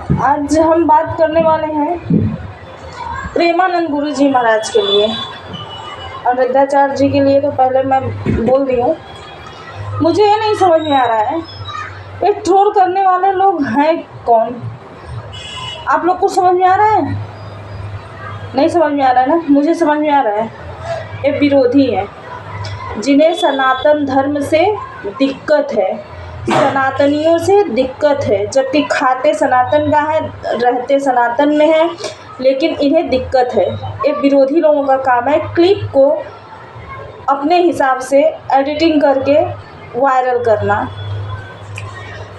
आज हम बात करने वाले हैं प्रेमानंद गुरु जी महाराज के लिए और विद्याचार्य जी के लिए। तो पहले मैं बोल रही हूँ, मुझे ये नहीं समझ में आ रहा है ये ट्रोल करने वाले लोग हैं कौन। आप लोग को समझ में आ रहा है? नहीं समझ में आ रहा है ना? मुझे समझ में आ रहा है। ये विरोधी हैं जिन्हें सनातन धर्म से दिक्कत है, सनातनियों से दिक्कत है, जबकि खाते सनातन का है, रहते सनातन में है, लेकिन इन्हें दिक्कत है। ये विरोधी लोगों का काम है क्लिप को अपने हिसाब से एडिटिंग करके वायरल करना।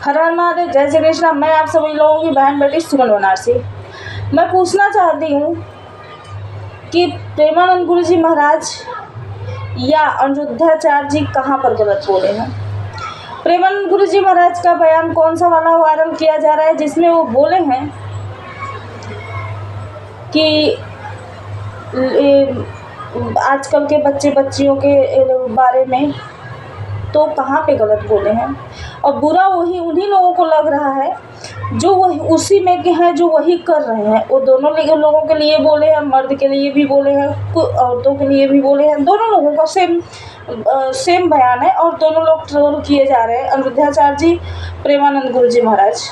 हर हर महादेव, जय श्री कृष्ण। मैं आप सभी लोगों की बहन बेटी सुमन बनारसी। मैं पूछना चाहती हूँ कि प्रेमानंद गुरु जी महाराज या अनिरुद्धाचार्य जी कहाँ पर गलत बोले हैं। प्रेमानंद गुरु जी महाराज का बयान कौन सा वाला वायरल किया जा रहा है जिसमें वो बोले हैं कि आजकल के बच्चे बच्चियों के बारे में, तो कहाँ पे गलत बोले हैं। और बुरा वही उन्हीं लोगों को लग रहा है जो वही उसी में के हैं, जो वही कर रहे हैं। वो दोनों लोगों के लिए बोले हैं, मर्द के लिए भी बोले हैं, औरतों के लिए भी बोले हैं। दोनों लोगों का सेम बयान है और दोनों लोग ट्रोल किए जा रहे हैं, अनिरुद्धाचार्य जी, प्रेमानंद गुरु जी महाराज।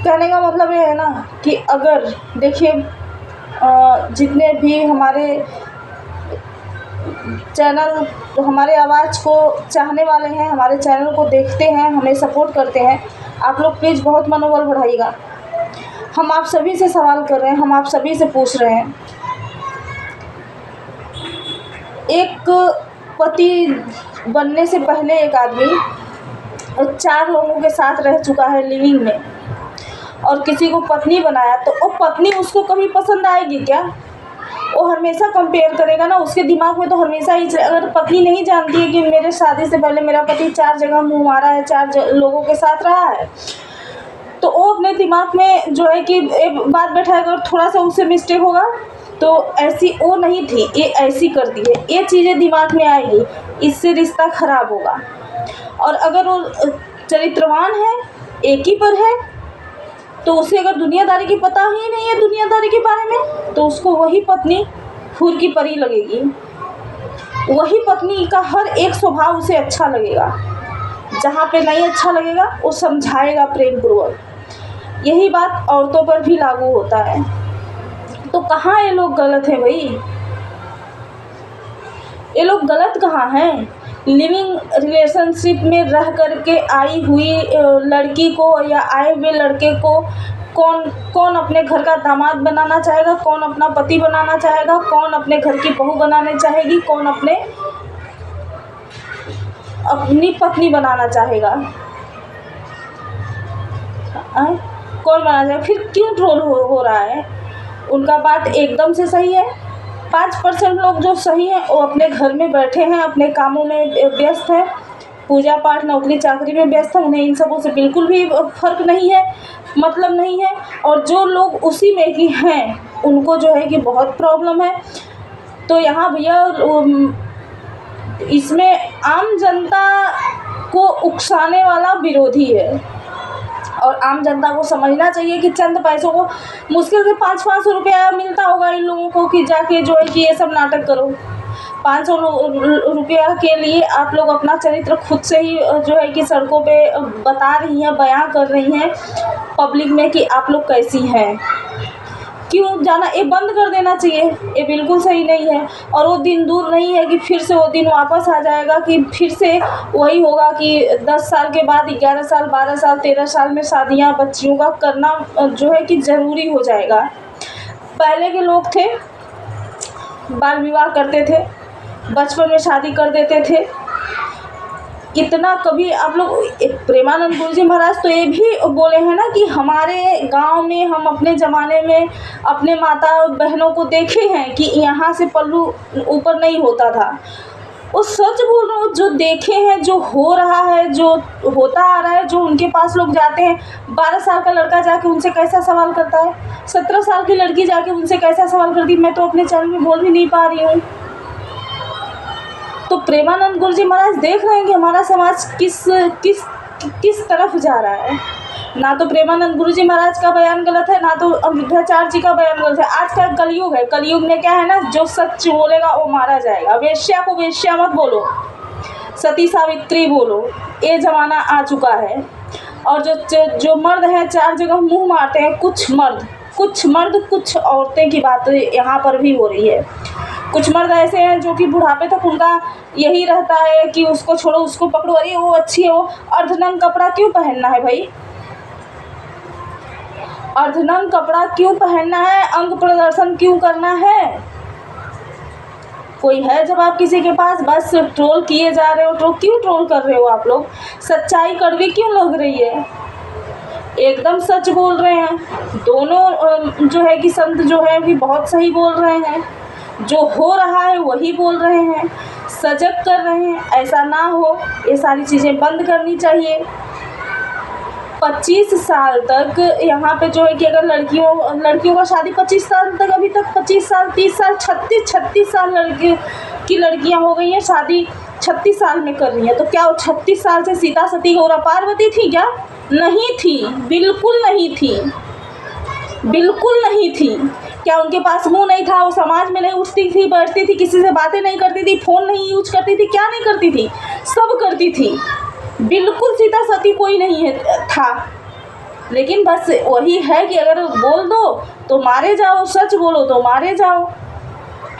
कहने का मतलब ये है ना कि अगर देखिए जितने भी हमारे चैनल, हमारे आवाज़ को चाहने वाले हैं, हमारे चैनल को देखते हैं, हमें सपोर्ट करते हैं, आप लोग प्लीज़ बहुत मनोबल बढ़ाइएगा। हम आप सभी से सवाल कर रहे हैं, हम आप सभी से पूछ रहे हैं। एक पति बनने से पहले एक आदमी 4 लोगों के साथ रह चुका है लिविंग में, और किसी को पत्नी बनाया, तो वो पत्नी उसको कभी पसंद आएगी क्या? वो हमेशा कंपेयर करेगा ना। उसके दिमाग में तो हमेशा ही, अगर पत्नी नहीं जानती है कि मेरे शादी से पहले मेरा पति 4 जगह मुँह मारा है, 4 लोगों के साथ रहा है, तो वो अपने दिमाग में जो है कि एक बात बैठाएगा और थोड़ा सा उससे मिस्टेक होगा तो ऐसी वो नहीं थी, ये ऐसी करती है, ये चीज़ें दिमाग में आएगी, इससे रिश्ता खराब होगा। और अगर वो चरित्रवान है, एक ही पर है, तो उसे अगर दुनियादारी की पता ही नहीं है, दुनियादारी के बारे में, तो उसको वही पत्नी हूर की परी लगेगी। वही पत्नी का हर एक स्वभाव उसे अच्छा लगेगा। जहाँ पे नहीं अच्छा लगेगा वो समझाएगा प्रेम पूर्वक। यही बात औरतों पर भी लागू होता है। तो कहाँ ये लोग गलत हैं भाई? ये लोग गलत कहाँ हैं? लिविंग रिलेशनशिप में रह करके आई हुई लड़की को या आए हुए लड़के को कौन अपने घर का दामाद बनाना चाहेगा, कौन अपना पति बनाना चाहेगा, कौन अपने घर की बहू बनाने चाहेगी, कौन अपनी पत्नी बनाना चाहेगा? कौन बनाना चाहेगा? फिर क्यों ट्रोल हो रहा है? उनका बात एकदम से सही है। 5% लोग जो सही हैं वो अपने घर में बैठे हैं, अपने कामों में व्यस्त हैं, पूजा पाठ नौकरी चाकरी में व्यस्त हैं, उन्हें इन सबों से बिल्कुल भी फ़र्क नहीं है, मतलब नहीं है। और जो लोग उसी में ही हैं उनको जो है कि बहुत प्रॉब्लम है। तो यहाँ भैया इसमें आम जनता को उकसाने वाला विरोधी है, और आम जनता को समझना चाहिए कि चंद पैसों को, मुश्किल से 500 रुपया मिलता होगा इन लोगों को कि जाके जो है कि ये सब नाटक करो। 500 रुपया के लिए आप लोग अपना चरित्र खुद से ही जो है कि सड़कों पे बता रही हैं, बयां कर रही हैं पब्लिक में कि आप लोग कैसी हैं। क्यों जाना? ये बंद कर देना चाहिए, ये बिल्कुल सही नहीं है। और वो दिन दूर नहीं है कि फिर से वो दिन वापस आ जाएगा कि फिर से वही होगा कि 10 साल के बाद 11 साल 12 साल 13 साल में शादियां बच्चियों का करना जो है कि ज़रूरी हो जाएगा। पहले के लोग थे बाल विवाह करते थे, बचपन में शादी कर देते थे। इतना कभी आप लोग, प्रेमानंद गुरु जी महाराज तो ये भी बोले हैं ना कि हमारे गांव में हम अपने ज़माने में अपने माता बहनों को देखे हैं कि यहाँ से पल्लू ऊपर नहीं होता था। वो सच बोल रहे हो, जो देखे हैं, जो हो रहा है, जो होता आ रहा है, जो उनके पास लोग जाते हैं। 12 साल का लड़का जाके उनसे कैसा सवाल करता है, 17 साल की लड़की जाके उनसे कैसा सवाल करती है, मैं तो अपने चैनल में बोल भी नहीं पा रही हूँ। तो प्रेमानंद गुरु जी महाराज देख रहे हैं कि हमारा समाज किस तरफ जा रहा है। ना तो प्रेमानंद गुरुजी महाराज का बयान गलत है, ना तो अयोध्याचार्य जी का बयान गलत है। आज का कलयुग है, कलयुग में क्या है ना, जो सच बोलेगा वो मारा जाएगा। वेश्या को वेश्या मत बोलो, सती सावित्री बोलो, ये ज़माना आ चुका है। और जो मर्द हैं चार जगह मुंह मारते हैं, कुछ मर्द कुछ औरतें की बात यहाँ पर भी हो रही है। कुछ मर्द ऐसे हैं जो कि बुढ़ापे तक उनका यही रहता है कि उसको छोड़ो, उसको पकड़ो, अरे वो अच्छी है, वो अर्धनंग कपड़ा क्यों पहनना है भाई? अर्धनंग कपड़ा क्यों पहनना है? अंग प्रदर्शन क्यों करना है? कोई है जवाब किसी के पास? बस ट्रोल किए जा रहे हो। तो क्यों ट्रोल कर रहे हो आप लोग? सच्चाई कड़वी क्यों लग रही है? एकदम सच बोल रहे हैं दोनों। जो है कि संत जो है कि बहुत सही बोल रहे हैं, जो हो रहा है वही बोल रहे हैं, सजग कर रहे हैं। ऐसा ना हो, ये सारी चीज़ें बंद करनी चाहिए। 25 साल तक यहाँ पे जो है कि अगर लड़कियों का शादी 25 साल तक, अभी तक 25 साल, 30 साल, 36 साल लड़कियाँ हो गई हैं शादी 36 साल में कर रही हैं। तो क्या वो 36 साल से सीता सती गौरा पार्वती थी क्या? नहीं थी, बिल्कुल नहीं थी, बिल्कुल नहीं थी। क्या उनके पास मुंह नहीं था? वो समाज में नहीं उठती थी, बैठती थी, किसी से बातें नहीं करती थी, फ़ोन नहीं यूज करती थी? क्या नहीं करती थी? सब करती थी। बिल्कुल सीता सती कोई नहीं है था। लेकिन बस वही है कि अगर बोल दो तो मारे जाओ, सच बोलो तो मारे जाओ।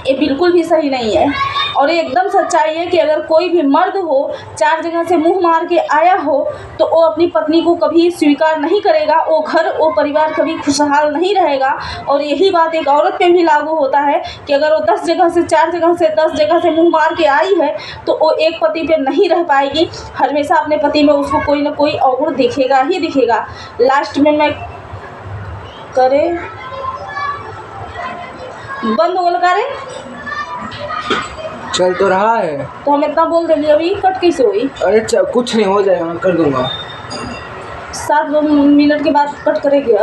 ये बिल्कुल भी सही नहीं है। और ये एकदम सच्चाई है कि अगर कोई भी मर्द हो, 4 जगह से मुंह मार के आया हो, तो वो अपनी पत्नी को कभी स्वीकार नहीं करेगा। वो घर, वो परिवार कभी खुशहाल नहीं रहेगा। और यही बात एक औरत पे भी लागू होता है कि अगर वो 10 जगह से, 4 जगह से, 10 जगह से मुंह मार के आई है, तो वो एक पति पे नहीं रह पाएगी। हमेशा अपने पति में उसको कोई ना कोई अवगुण दिखेगा ही दिखेगा। लास्ट में मैं करे बंद हो लगा रहे, चल तो रहा है तो हम इतना बोल देंगे। अभी कट कैसे हुई? अरे कुछ नहीं, हो जाएगा, मैं कर दूंगा। 7 मिनट के बाद कट करेंगे।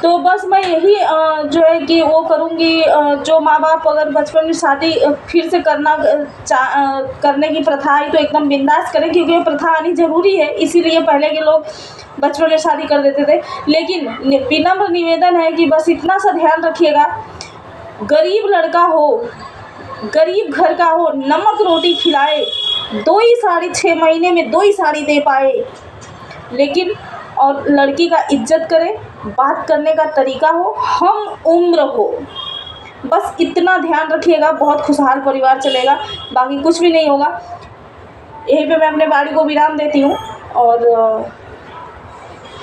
तो बस मैं यही जो है कि वो करूँगी। जो माँ बाप अगर बचपन में शादी फिर से करने की प्रथा आई तो एकदम बिंदास करें, क्योंकि ये प्रथा आनी ज़रूरी है। इसीलिए पहले के लोग बचपन में शादी कर देते थे। लेकिन विनम्र निवेदन है कि बस इतना सा ध्यान रखिएगा, गरीब लड़का हो, गरीब घर का हो, नमक रोटी खिलाए, 2 ही साड़ी 6 महीने में 2 ही साड़ी दे पाए, लेकिन और लड़की का इज्जत करे, बात करने का तरीका हो, हम उम्र हो, बस इतना ध्यान रखिएगा, बहुत खुशहाल परिवार चलेगा। बाकी कुछ भी नहीं होगा। यहीं पे मैं अपने वाणी को विराम देती हूँ। और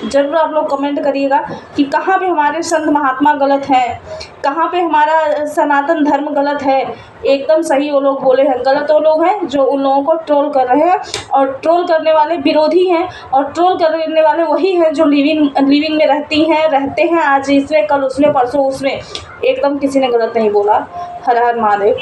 ज़रूर आप लोग कमेंट करिएगा कि कहाँ पे हमारे संत महात्मा गलत हैं, कहाँ पे हमारा सनातन धर्म गलत है। एकदम सही वो लोग बोले हैं, गलत वो लोग हैं जो उन लोगों को ट्रोल कर रहे हैं। और ट्रोल करने वाले विरोधी हैं, और ट्रोल करने वाले वही हैं जो लिविंग में रहते हैं, आज इसमें, कल उसमें, परसों उसमें। एकदम किसी ने गलत नहीं बोला। हर हर महादेव।